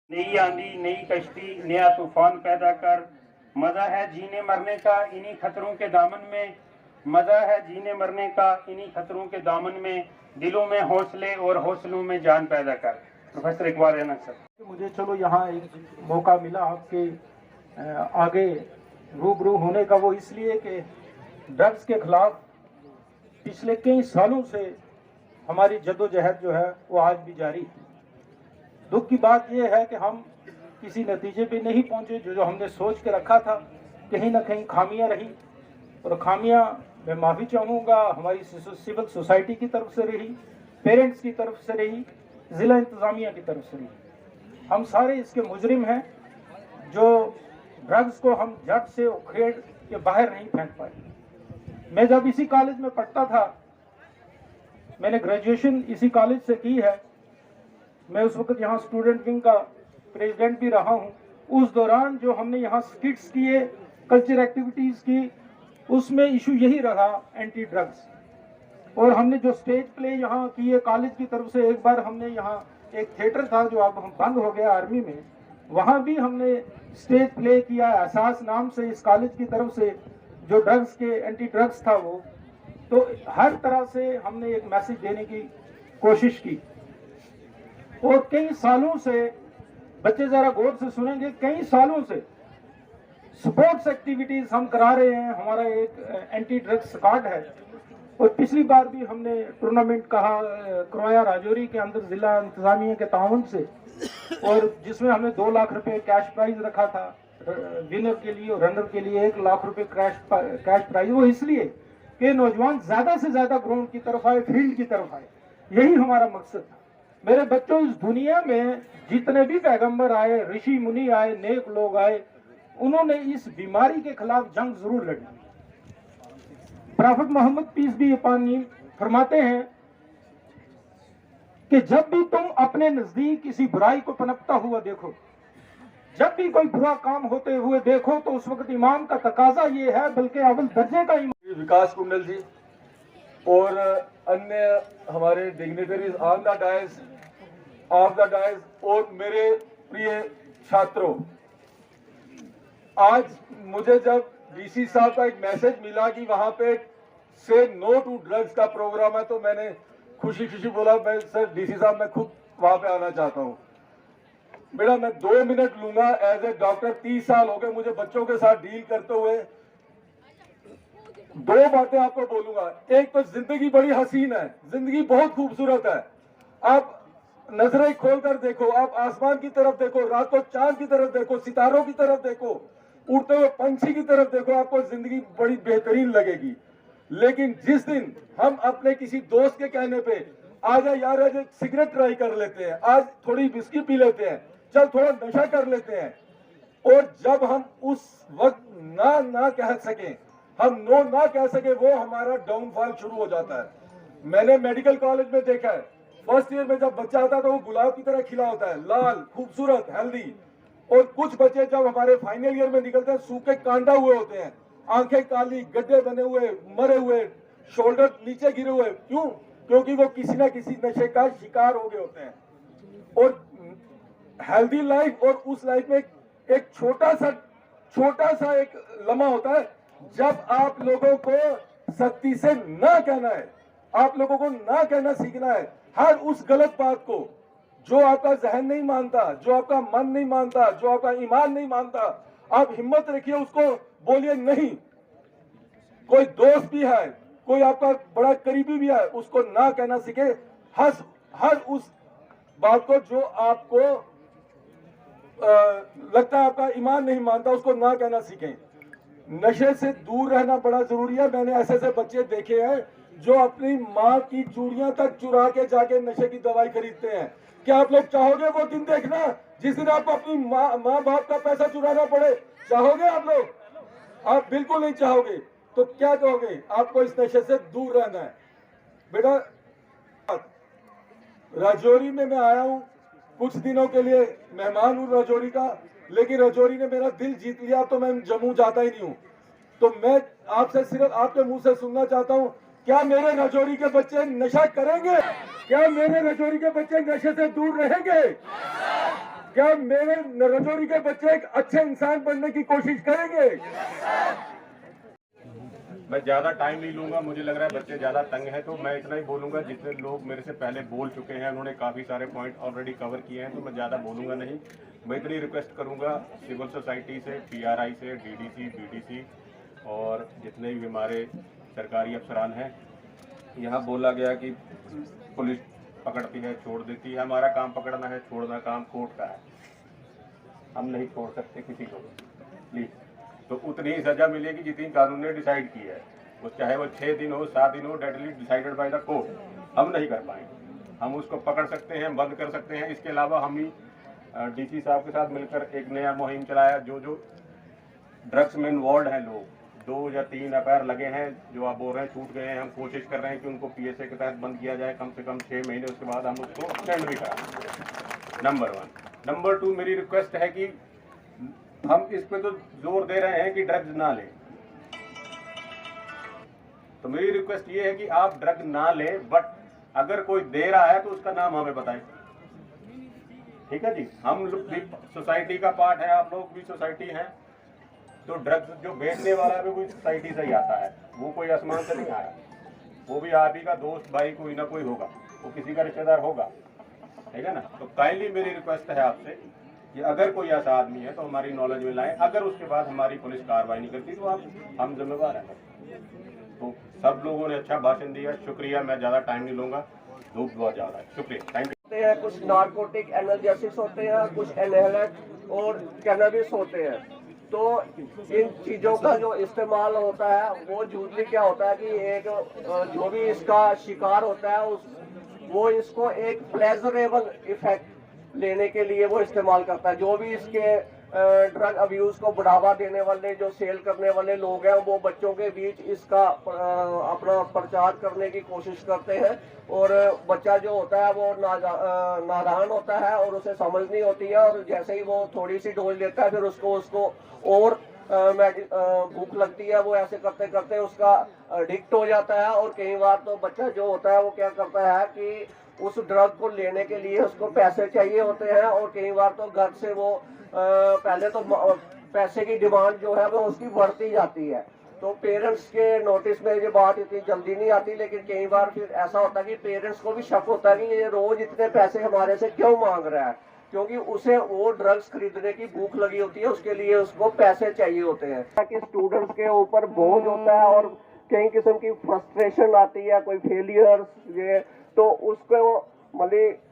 नई आंधी नई कश्ती नया तूफान पैदा कर, मजा है जीने मरने का इन्हीं खतरों के दामन में, मजा है जीने मरने का इन्हीं खतरों के दामन में, दिलों में हौसले और हौसलों में जान पैदा कर। प्रोफेसर इकबाल रहना सर। मुझे चलो यहाँ एक मौका मिला आपके आगे रूबरू होने का, वो इसलिए कि ड्रग्स के खिलाफ पिछले कई सालों से हमारी जद्दोजहद जो है वो आज भी जारी है। दुख की बात यह है कि हम किसी नतीजे पे नहीं पहुंचे। जो हमने सोच के रखा था, कहीं ना कहीं खामियां रही, और खामियां मैं माफ़ी चाहूँगा हमारी सिविल सोसाइटी की तरफ से रही, पेरेंट्स की तरफ से रही, ज़िला इंतज़ामिया की तरफ से रही। हम सारे इसके मुजरिम हैं जो ड्रग्स को हम जड़ से उखेड़ के बाहर नहीं फेंक पाए। मैं जब इसी कॉलेज में पढ़ता था, मैंने ग्रेजुएशन इसी कॉलेज से की है, मैं उस वक्त यहाँ स्टूडेंट विंग का प्रेसिडेंट भी रहा हूँ। उस दौरान जो हमने यहाँ स्किट्स किए, कल्चर एक्टिविटीज़ की, उसमें इशू यही रहा एंटी ड्रग्स। और हमने जो स्टेज प्ले यहाँ किए कॉलेज की तरफ से, एक बार हमने यहाँ एक थिएटर था जो अब हम बंद हो गया आर्मी में, वहाँ भी हमने स्टेज प्ले किया एहसास नाम से इस कॉलेज की तरफ से, जो ड्रग्स के एंटी ड्रग्स था वो। तो हर तरह से हमने एक मैसेज देने की कोशिश की। और कई सालों से, बच्चे जरा गौर से सुनेंगे, कई सालों से स्पोर्ट्स एक्टिविटीज हम करा रहे हैं। हमारा एक एंटी ड्रग्स स्क्वाड है, और पिछली बार भी हमने टूर्नामेंट करवाया राजौरी के अंदर जिला इंतजामिया के ताउन से, और जिसमें हमने 2 लाख रुपए कैश प्राइज रखा था विनर के लिए, और रनर के लिए 1 लाख रुपए कैश प्राइज। वो इसलिए कि नौजवान ज्यादा से ज्यादा ग्राउंड की तरफ आए, फील्ड की तरफ आए, यही हमारा मकसद था। मेरे बच्चों, इस दुनिया में जितने भी पैगंबर आए, ऋषि मुनि आए, नेक लोग आए, उन्होंने इस बीमारी के खिलाफ जंग जरूर लड़ी। Prophet Mohammed peace be upon him फरमाते हैं कि जब भी तुम अपने नजदीक किसी बुराई को पनपता हुआ देखो, जब भी कोई बुरा काम होते हुए देखो, तो उस वक्त ईमान का तकाजा ये है, बल्कि अव्वल दर्जे का ईमान। विकास कुंडल जी और अन्य हमारे dignitaries on the dais, of the dais, और मेरे प्रिय छात्रों, आज मुझे जब डीसी साहब का एक मैसेज मिला कि वहां पे से नो टू ड्रग्स का प्रोग्राम है, तो मैंने खुशी खुशी बोला, मैं सर डीसी साहब मैं खुद वहां पे आना चाहता हूं। बेटा मैं 2 मिनट लूंगा। एज ए डॉक्टर 30 साल हो गए मुझे बच्चों के साथ डील करते हुए। 2 बातें आपको बोलूंगा। एक तो जिंदगी बड़ी हसीन है, जिंदगी बहुत खूबसूरत है। आप नजरें खोलकर देखो, आप आसमान की तरफ देखो, रात को चांद की तरफ देखो, सितारों की तरफ देखो, उड़ते हुए पंछी की तरफ देखो, आपको जिंदगी बड़ी बेहतरीन लगेगी। लेकिन जिस दिन हम अपने किसी दोस्त के कहने पे, आजा यार आज एक सिगरेट ट्राई कर लेते हैं, आज थोड़ी विस्की पी लेते हैं, चल थोड़ा नशा कर लेते हैं, और जब हम उस वक्त ना कह सके, हम नो ना कह सके, वो हमारा डाउनफॉल शुरू हो जाता है। मैंने मेडिकल कॉलेज में देखा है, फर्स्ट ईयर में जब बच्चा आता है तो वो गुलाब की तरह खिला होता है, लाल, खूबसूरत, हेल्दी। और कुछ बच्चे जब हमारे फाइनल ईयर में निकलते हैं, सूखे कांडा हुए होते हैं, आंखें काली, गड्ढे बने हुए, मरे हुए, शोल्डर नीचे गिरे हुए। क्यों? क्योंकि वो किसी ना किसी नशे का शिकार हो गए होते हैं। और हेल्दी लाइफ और उस लाइफ में एक छोटा सा एक लम्हा होता है जब आप लोगों को सख्ती से ना कहना है, आप लोगों को ना कहना सीखना है। हर उस गलत बात को जो आपका जहन नहीं मानता, जो आपका मन नहीं मानता, जो आपका ईमान नहीं मानता, आप हिम्मत रखिए, उसको बोलिए नहीं। कोई दोस्त भी है, कोई आपका बड़ा करीबी भी है, उसको ना कहना सीखे। हर उस बात को जो आपको लगता है आपका ईमान नहीं मानता, उसको ना कहना सीखें। नशे से दूर रहना बड़ा जरूरी है। मैंने ऐसे बच्चे देखे हैं जो अपनी माँ की चूड़ियां तक चुरा के जाके नशे की दवाई खरीदते हैं। क्या आप लोग चाहोगे वो दिन देखना जिस दिन आपको अपनी माँ बाप का पैसा चुराना पड़े? चाहोगे आप लोग? आप बिल्कुल नहीं चाहोगे। तो क्या कहोगे? आपको इस नशे से दूर रहना है। बेटा राजौरी में मैं आया हूँ, कुछ दिनों के लिए मेहमान हूँ राजौरी का, लेकिन राजौरी ने मेरा दिल जीत लिया, तो मैं जम्मू जाता ही नहीं हूँ। तो मैं आपसे सिर्फ आपके मुंह से सुनना चाहता हूँ, क्या मेरे राजौरी के बच्चे नशा करेंगे? क्या मेरे राजौरी के बच्चे नशे से दूर रहेंगे? क्या मेरे रजौरी के बच्चे एक अच्छे इंसान बनने की कोशिश करेंगे? मैं ज़्यादा टाइम नहीं लूँगा, मुझे लग रहा है बच्चे ज़्यादा तंग हैं, तो मैं इतना ही बोलूँगा। जितने लोग मेरे से पहले बोल चुके हैं उन्होंने काफ़ी सारे पॉइंट ऑलरेडी कवर किए हैं, तो मैं ज़्यादा बोलूँगा नहीं। मैं इतनी रिक्वेस्ट करूँगा सिविल सोसाइटी से, PRI से, DDC, BDC और जितने भी हमारे सरकारी अफसरान हैं। यहाँ बोला गया कि पुलिस पकड़ती है, छोड़ देती है। हमारा काम पकड़ना है, छोड़ना काम कोर्ट का है। हम नहीं छोड़ सकते किसी को प्लीज़। तो उतनी ही सजा मिलेगी जितनी कानून ने डिसाइड की है, वो चाहे वो 6 दिन हो, 7 दिन हो, deadly decided by the court. हम नहीं कर पाएंगे। हम उसको पकड़ सकते हैं, बंद कर सकते हैं। इसके अलावा हम ही DC साहब के साथ मिलकर एक नया मुहिम चलाया। जो जो ड्रग्स में इन्वॉल्व हैं लोग, 2 या 3 FIR लगे हैं, जो आप बोल रहे हैं छूट गए हैं, हम कोशिश कर रहे हैं कि उनको PSA के तहत बंद किया जाए कम से कम 6 महीने। उसके बाद हम उसको एक्सटेंड भी कराएं। नंबर 1। नंबर 2, मेरी रिक्वेस्ट है कि हम इस पे तो जोर दे रहे हैं कि ड्रग्स ना लें, तो मेरी रिक्वेस्ट ये है कि आप ड्रग ना लें, बट अगर कोई दे रहा है तो उसका नाम हमें बताएं। ठीक है जी, हम लोग भी सोसाइटी का पार्ट है, आप लोग भी सोसाइटी हैं। तो ड्रग्स जो बेचने वाला है वो कोई सोसाइटी से ही आता है, वो कोई आसमान से नहीं आया। वो भी आप ही का दोस्त भाई कोई ना कोई होगा, वो किसी का रिश्तेदार होगा। ठीक है ना? तो काइंडली मेरी रिक्वेस्ट है आपसे कि अगर कोई ऐसा आदमी है तो हमारी नॉलेज में लाएं। अगर उसके बाद हमारी पुलिस कार्रवाई नहीं करती तो हम जिम्मेवार हैं। तो सब लोगों ने अच्छा भाषण दिया, शुक्रिया। मैं ज़्यादा टाइम नहीं लूँगा, धूप बहुत ज़्यादा है। शुक्रिया, थैंक यू। कुछ नारकोटिक एनाल्जेसिक्स होते हैं, कुछ इनहेलेंट और कैनबिस होते हैं। तो इन चीज़ों का जो इस्तेमाल होता है वो यूजली क्या होता है कि एक जो भी इसका शिकार होता है वो इसको एक प्लेजरेबल इफेक्ट लेने के लिए वो इस्तेमाल करता है। जो भी इसके ड्रग अब्यूज को बढ़ावा देने वाले जो सेल करने वाले लोग हैं वो बच्चों के बीच इसका अपना प्रचार करने की कोशिश करते हैं। और बच्चा जो होता है वो नादान होता है और उसे समझ नहीं होती है, और जैसे ही वो थोड़ी सी डोज लेता है फिर उसको और भूख लगती है। वो ऐसे करते करते उसका एडिक्ट हो जाता है। और कई बार तो बच्चा जो होता है वो क्या करता है कि उस ड्रग को लेने के लिए उसको पैसे चाहिए होते हैं, और कई बार तो घर से वो पहले तो पैसे की डिमांड जो है वो उसकी बढ़ती जाती है। तो पेरेंट्स के नोटिस में ये बात इतनी जल्दी नहीं आती, लेकिन कई बार फिर ऐसा होता है कि पेरेंट्स को भी शक होता है कि ये रोज इतने पैसे हमारे से क्यों मांग रहा है, क्योंकि उसे वो ड्रग्स खरीदने की भूख लगी होती है, उसके लिए उसको पैसे चाहिए होते हैं। कि स्टूडेंट्स के ऊपर बोझ होता है और कई किस्म की फ्रस्ट्रेशन आती है, कोई फेलियर ये, तो उसको मतलब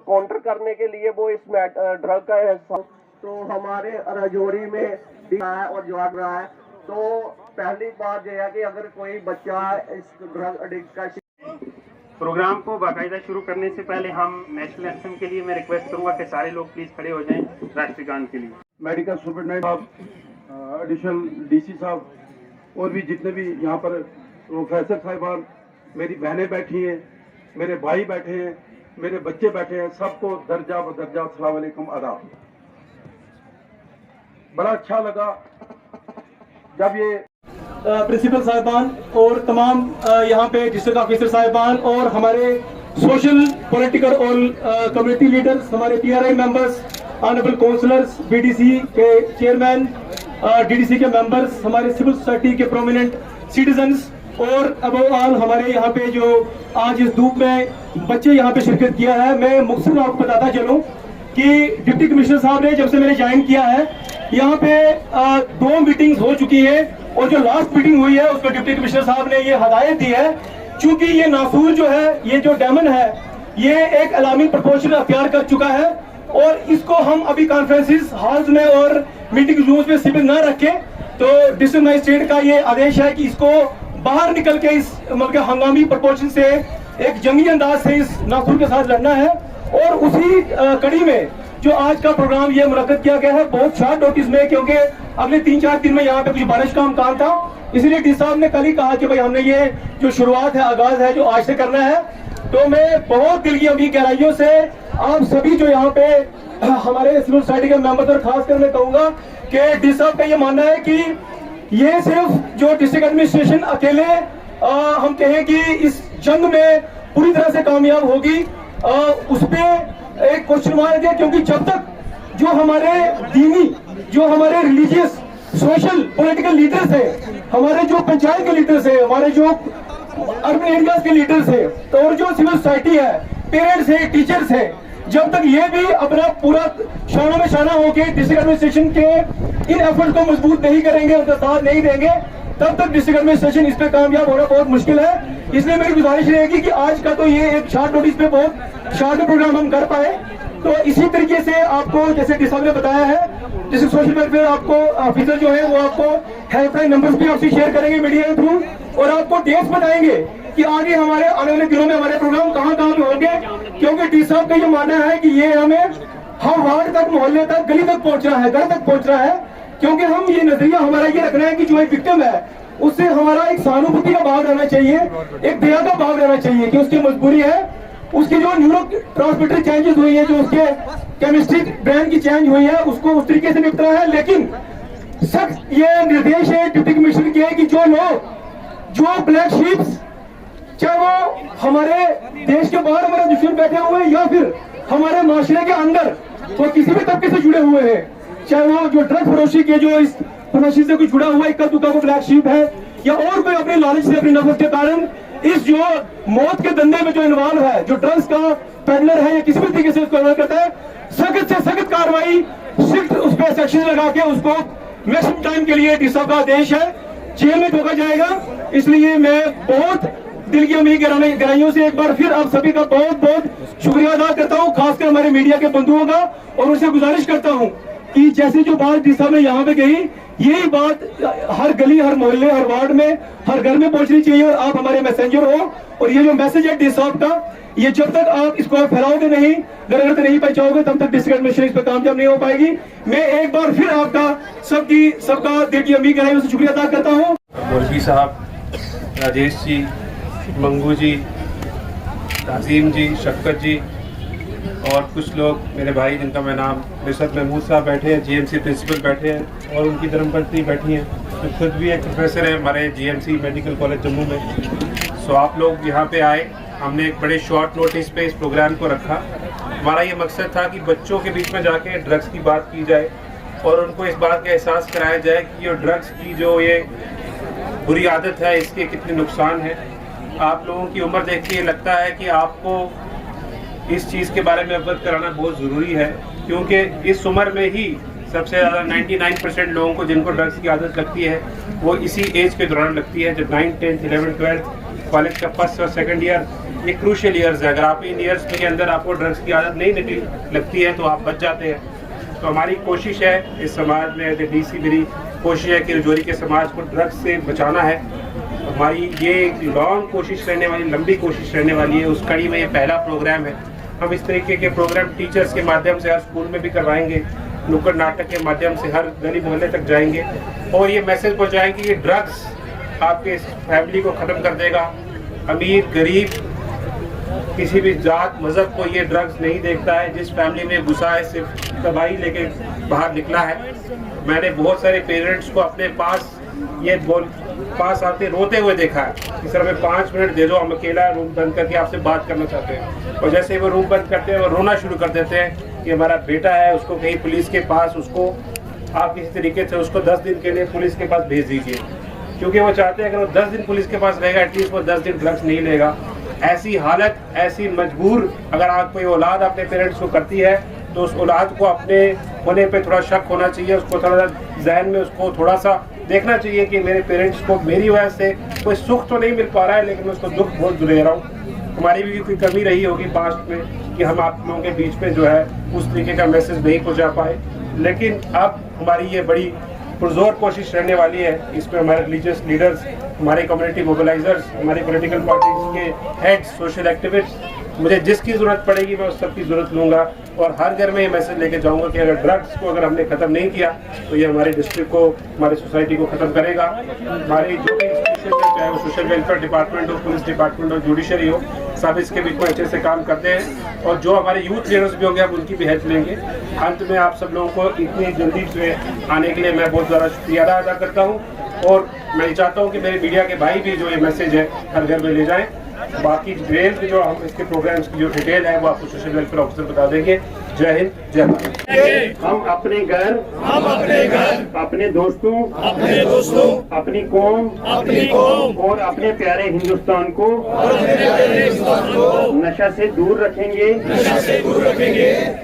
काउंटर करने के लिए वो इस ड्रग का हिस्सा तो हमारे राजौरी में है और जो रहा है। तो पहली बात यह है कि अगर कोई बच्चा इस ड्रग एडिक्ट का प्रोग्राम को बाकायदा शुरू करने से पहले हम नेशनल एंथम के लिए मैं रिक्वेस्ट करूंगा कि सारे लोग प्लीज खड़े हो जाएं राष्ट्रगान के लिए। मेडिकल सुपरिटेंडेंट साहब, एडिशनल DC साहब और भी जितने भी यहाँ पर प्रोफेसर साहिबान, मेरी बहनें बैठी हैं, मेरे भाई बैठे हैं, मेरे बच्चे बैठे हैं, सबको दर्जा बदर्जा अस्सलाम वालेकुम आदाब। बड़ा अच्छा लगा जब ये प्रिंसिपल साहिबान और तमाम यहाँ पे डिस्ट्रिक्ट ऑफिसर साहिबान और हमारे सोशल पॉलिटिकल और कम्युनिटी लीडर्स, हमारे PRI members, honourable councillors, BDC के चेयरमैन, DDC के मेंबर्स, हमारे सिविल सोसाइटी के प्रोमिनेंट सिटीजन्स और अबव ऑल हमारे यहाँ पे जो आज इस धूप में बच्चे यहाँ पे शिरकत किया है। मैं मुख्तसर आपको बताता चलूँ कि डिप्टी कमिश्नर साहब ने जब से मैंने ज्वाइन किया है यहाँ पे 2 मीटिंग्स हो चुकी है, और जो लास्ट मीटिंग हुई है उसको डिप्टी कमिश्नर साहब ने ये हदायत दी है, चूंकि ये नासूर जो है, ये जो डेमन है, ये एक अलार्मिंग प्रोपोर्शन अख्तियार कर चुका है, और इसको हम अभी कॉन्फ्रेंसेस हॉल्स में और मीटिंग रूम्स में शिविर न रखें। तो डिस्ट्रिक्ट मजिस्ट्रेट का ये आदेश है कि इसको बाहर निकल के इस मतलब हंगामी प्रोपोर्शन से एक जंगी अंदाज से इस नासूर के साथ लड़ना है। और उसी कड़ी में जो आज का प्रोग्राम ये मुनक्कद किया गया है बहुत शॉर्ट नोटिस में, क्योंकि अगले 3-4 दिन में यहाँ पे कुछ बारिश का इम्कान था, इसलिए डी साहब ने कल ही कहा कि भाई हमने ये जो शुरुआत है, आगाज है, जो आज से करना है। तो मैं बहुत दिल की अभी गहराइयों से आप सभी जो यहाँ पे हमारे सिविल सोसाइटी के मेंबर्स और खासकर मैं कहूँगा कि डी साहब का ये मानना है कि ये सिर्फ जो डिस्ट्रिक्ट एडमिनिस्ट्रेशन अकेले हम कहें कि इस जंग में पूरी तरह से कामयाब होगी, उस पे एक क्वेश्चन मार्क है, क्योंकि जब तक जो हमारे दीनी, जो हमारे रिलीजियस, सोशल, पॉलिटिकल लीडर्स है, हमारे जो पंचायत के लीडर्स है, हमारे जो अर्बन एरियाज के लीडर्स है, तो और जो सिविल सोसाइटी है, पेरेंट्स है, टीचर्स है, जब तक ये भी अपना पूरा शाना में शाना होकर डिस्ट्रिक्ट एडमिनिस्ट्रेशन के इन एफर्ट को मजबूत नहीं करेंगे, उनका साथ नहीं देंगे, तब तक डिस्ट्रिक्ट एडमिनिस्ट्रेशन इस पे कामयाब होना बहुत मुश्किल है। इसलिए मेरी गुजारिश रहेगी कि आज का तो ये एक शॉर्ट नोटिस पे बहुत शॉर्ट में प्रोग्राम हम कर पाए, तो इसी तरीके से आपको जैसे डी साहब ने बताया है, जैसे सोशल वेलफेयर आपको ऑफिसर जो है वो आपको हेल्पलाइन नंबर्स भी आपसे शेयर करेंगे मीडिया के थ्रू, और आपको डेट्स बताएंगे कि आगे हमारे आने वाले दिनों में हमारे प्रोग्राम कहाँ कहाँ पे होंगे, क्योंकि डी साहब का ये मानना है कि ये हमें हर वार्ड तक, मोहल्ले तक, गली तक पहुंच रहा है, घर तक पहुंच रहा है, क्योंकि हम ये नजरिया हमारा ये रखना है कि जो एक विक्टिम है उससे हमारा एक सहानुभूति का भाव रहना चाहिए, एक दया का भाव रहना चाहिए कि उसकी मजबूरी है, उसकी जो न्यूरो ट्रांसमीटर चेंजेस हुई है, जो उसके केमिस्ट्री ब्रेन की चेंज हुई है, उसको उस तरीके से निपटना है। लेकिन सख्त ये निर्देश है डिप्टी कमिश्नर के कि जो लोग, जो ब्लैक शीप्स, चाहे वो हमारे देश के बाहर हमारे दुश्मन बैठे हुए हैं या फिर हमारे माशरे के अंदर वो किसी भी तबके से जुड़े हुए हैं, चाहे वो जो ड्रग फरोशी के जो इस फरोशी से कोई जुड़ा हुआ इक्का दुक्का को ब्लैक शीप है, या और कोई अपनी लालच से, अपनी नफरत के कारण इस जो मौत के धंधे में जो इन्वॉल्व है, जो ड्रग्स का पेडलर है या किसी भी तरीके से उसको इन्वॉल्व करता है, सख्त से सख्त कार्रवाई, स्ट्रिक्ट उस पर सेक्शन लगा के उसको मैक्सिमम टाइम के लिए डीएसपी का आदेश है, जेल में ठोका जाएगा। इसलिए मैं बहुत दिल की उम्मीद गहराइयों से एक बार फिर आप सभी का बहुत बहुत शुक्रिया अदा करता हूँ, खासकर हमारे मीडिया के बंधुओं का, और उनसे गुजारिश करता हूँ कि जैसे जो बात डी साहब ने यहाँ पे कही, यही बात हर गली, हर मोहल्ले, हर वार्ड में, हर घर में पहुंचनी चाहिए, और आप हमारे मैसेंजर हो। और ये जो मैसेज है डी साहब का, ये जब तक आप इसको फैलाओगे नहीं, घर नहीं पहुंचाओगे, तब तक डिस्ट्रिक्ट एडमिनिस्ट्रेशन इस पर कामयाब नहीं हो पाएगी। मैं एक बार फिर आपका सबका दिल की उम्मीद गहराइयों से शुक्रिया अदा करता हूँ। मौलवी साहब, राजेश जी, मंगू जी, ताजीम जी, शफकत जी और कुछ लोग मेरे भाई जिनका मैं नाम, रिशद महमूद साहब बैठे हैं, जीएमसी प्रिंसिपल बैठे हैं, और उनकी धर्मपत्नी बैठी हैं, तो खुद भी एक प्रोफेसर है हमारे जीएमसी मेडिकल कॉलेज जम्मू में। सो आप लोग यहाँ पे आए, हमने एक बड़े शॉर्ट नोटिस पे इस प्रोग्राम को रखा। हमारा ये मकसद था कि बच्चों के बीच में जाके ड्रग्स की बात की जाए और उनको इस बात का एहसास कराया जाए कि ये ड्रग्स की जो ये बुरी आदत है, इसके कितने नुकसान हैं। आप लोगों की उम्र देख के लगता है कि आपको इस चीज़ के बारे में अवगत कराना बहुत ज़रूरी है, क्योंकि इस उम्र में ही सबसे ज़्यादा 99% लोगों को जिनको ड्रग्स की आदत लगती है वो इसी एज के दौरान लगती है, जब 9, 10, 11, 12 कॉलेज का फर्स्ट और सेकंड ईयर, ये क्रूशियल ईयर्स है। अगर आप इन ईयर्स के अंदर आपको ड्रग्स की आदत नहीं लगती है तो आप बच जाते हैं। तो हमारी कोशिश है इस समाज में, डीसी मेरी कोशिश है कि रजौरी के समाज को ड्रग्स से बचाना है। हमारी ये एक लॉन्ग कोशिश रहने वाली, लंबी कोशिश रहने वाली है। उस कड़ी में ये पहला प्रोग्राम है। हम इस तरीके के प्रोग्राम टीचर्स के माध्यम से हर स्कूल में भी करवाएंगे, नुक्कड़ नाटक के माध्यम से हर गली मोहल्ले तक जाएंगे और ये मैसेज पहुंचाएंगे कि ड्रग्स आपके फैमिली को ख़त्म कर देगा। अमीर गरीब किसी भी जात मज़हब को ये ड्रग्स नहीं देखता है। जिस फैमिली में घुसा है सिर्फ तबाही लेके बाहर निकला है। मैंने बहुत सारे पेरेंट्स को अपने पास आते रोते हुए देखा है कि सर हमें 5 मिनट दे दो, हम अकेला रूम बंद करके आपसे बात करना चाहते हैं। और जैसे वो रूम बंद करते हैं वो रोना शुरू कर देते हैं कि हमारा बेटा है, उसको कहीं पुलिस के पास, उसको आप किसी तरीके से उसको 10 दिन के लिए पुलिस के पास भेज दीजिए, क्योंकि वो चाहते हैं अगर वो 10 दिन पुलिस के पास रहेगा एटलीस्ट वो 10 दिन ड्रग्स नहीं लेगा। ऐसी हालत, ऐसी मजबूर अगर आप कोई औलाद अपने पेरेंट्स को करती है तो उस औलाद को अपने होने पे थोड़ा शक होना चाहिए। उसको थोड़ा जहन में उसको थोड़ा सा देखना चाहिए कि मेरे पेरेंट्स को मेरी वजह से कोई सुख तो नहीं मिल पा रहा है, लेकिन मैं उसको दुख बहुत दे रहा हूँ। हमारी भी कोई कमी रही होगी पास्ट में कि हम आप लोगों के बीच में जो है उस तरीके का मैसेज नहीं पहुँचा पाए, लेकिन अब हमारी ये बड़ी पुरजोर कोशिश रहने वाली है। इसमें हमारे रिलीजियस लीडर्स, हमारे कम्युनिटी मोबिलाइजर्स, हमारी पॉलिटिकल पार्टीज के हेड्स, सोशल एक्टिविस्ट, मुझे जिसकी ज़रूरत पड़ेगी मैं उस सबकी ज़रूरत लूँगा और हर घर में ये मैसेज लेके जाऊँगा कि अगर ड्रग्स को अगर हमने ख़त्म नहीं किया तो ये हमारे डिस्ट्रिक्ट को, हमारी सोसाइटी को ख़त्म करेगा। हमारी जो भी इंस्टीट्यूशन है, चाहे वो सोशल वेलफेयर डिपार्टमेंट हो, पुलिस डिपार्टमेंट हो, जुडिशरी हो, सब इसके बीच में अच्छे से काम करते हैं और जो हमारे यूथ लीडर्स भी होंगे हम उनकी भी हेल्प लेंगे। अंत में आप सब लोगों को इतनी जल्दी से आने के लिए मैं बहुत ज़्यादा शुक्रिया अदा करता हूँ और मैं चाहता हूँ कि मेरे मीडिया के भाई भी जो ये मैसेज है हर घर में ले जाएँ। बाकी डिटेल जो हम इसके प्रोग्राम्स की जो डिटेल है वो आपको सोशल वेलफेयर ऑफिसर बता देंगे। जय हिंद, जय भारत। हम अपने घर, अपने दोस्तों, अपनी कौम और अपने प्यारे हिंदुस्तान को नशा से दूर रखेंगे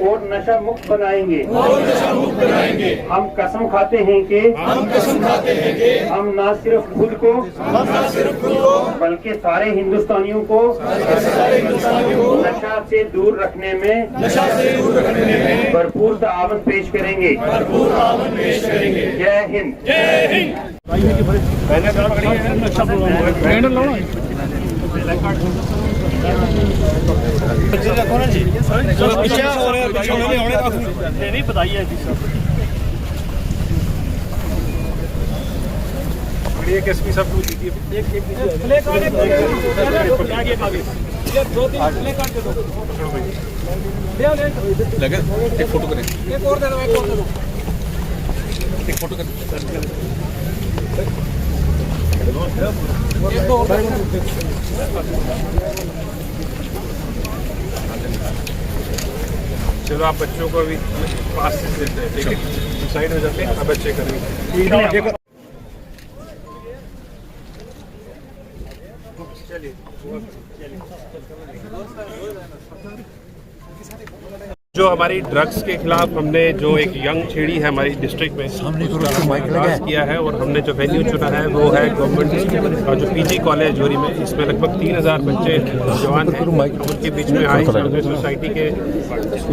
और नशा मुक्त बनाएंगे। हम कसम खाते हैं कि हम न सिर्फ खुद को बल्कि सारे हिंदुस्तानियों को नशा से दूर रखने में भरपूर ताआवन पेश करेंगे। जय हिंद। एक एसपी साहब को दीजिए। एक फोटो करें, एक और दे दो, एक फोटो करें। चलो आप बच्चों को अभी पास से देते हैं, ठीक है, साइड हो जाते हैं, अब बच्चे करेंगे। चलिए जो हमारी ड्रग्स के खिलाफ हमने जो एक यंग छेड़ी है हमारी डिस्ट्रिक्ट में पास किया है और हमने जो वेन्यू चुना है वो है गवर्नमेंट और जो पीजी कॉलेज जोरी में। इसमें लगभग 3000 बच्चे जवान हैं। उनके बीच में आज हमारे सोसाइटी के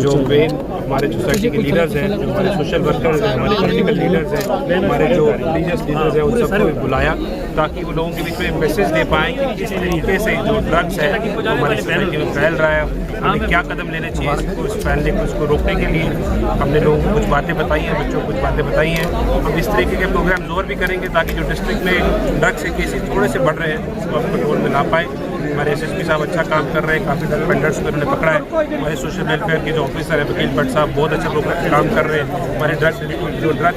जो मेन हमारे सोसाइटी के लीडर्स हैं, जो हमारे सोशल वर्कर्स हैं, हमारे पॉलिटिकल लीडर्स हैं, हमारे जो रिलीजियस लीडर्स हैं, उन सबको बुलाया ताकि वो लोगों के बीच में मैसेज दे पाएँ कि किस तरीके से जो ड्रग्स है वो हमारी सोसाइटी में फैल रहा है, हमें क्या कदम लेने चाहिए इसको फैलने को उसको रोकने के लिए। हमने लोगों को कुछ बातें बताई हैं, बच्चों को कुछ बातें बताई हैं। हम इस तरीके के प्रोग्राम और भी करेंगे ताकि जो डिस्ट्रिक्ट में ड्रग्स के केसेस थोड़े से बढ़ रहे हैं उसको हम कंट्रोल में ला पाएँ। हमारे एसएसपी साहब अच्छा काम कर रहे हैं, काफ़ी ड्रग पेंडर्स को उन्होंने पकड़ा है। हमारे सोशल वेलफेयर के जो ऑफिसर है वकील भट्ट साहब बहुत अच्छा काम कर रहे हैं। हमारे ड्रग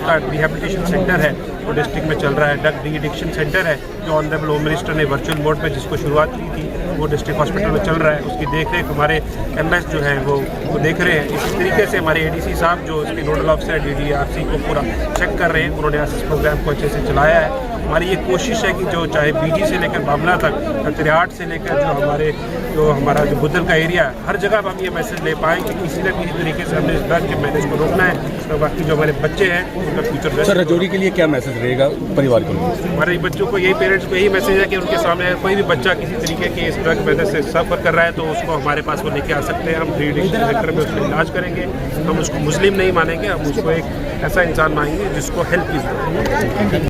का रिहेबिलिटेशन सेंटर है वो डिस्ट्रिक्ट में चल रहा है। ड्रग डी एडिक्शन सेंटर है जो ऑनरेबल होम मिनिस्टर ने वर्चुअल मोड पे जिसको शुरुआत की थी वो डिस्ट्रिक्ट हॉस्पिटल में चल रहा है। उसकी देखरेख हमारे एमएस जो है वो देख रहे हैं। इसी तरीके से हमारे एडीसी साहब जो इसके नोडल ऑफिसर डीडीआरसी को पूरा चेक कर रहे हैं, उन्होंने इस प्रोग्राम को अच्छे से चलाया है। हमारी ये कोशिश है कि जो चाहे बीडी से लेकर बामला तक, तिरियाट से लेकर जो हमारा जो बुद्धल का एरिया है, हर जगह हम ये मैसेज ले पाएँ कि किसी न किसी तरीके से हमने इस ड्रग के मैनेज को रोकना है। तो बाकी जो हमारे बच्चे हैं उनका फ्यूचर सर रजौरी के लिए क्या मैसेज रहेगा परिवार को? हमारे बच्चों को यही पेरेंट्स को यही मैसेज है कि उनके सामने कोई भी बच्चा किसी तरीके के इस ड्रग मैनेज से सफ़र कर रहा है तो उसको हमारे पास वो लेके आ सकते हैं। हम डी एडिक्शन सेंटर में उसका इलाज करेंगे। हम उसको मुस्लिम नहीं मानेंगे, हम उसको एक ऐसा इंसान मानेंगे जिसको हेल्प की जरूरत है।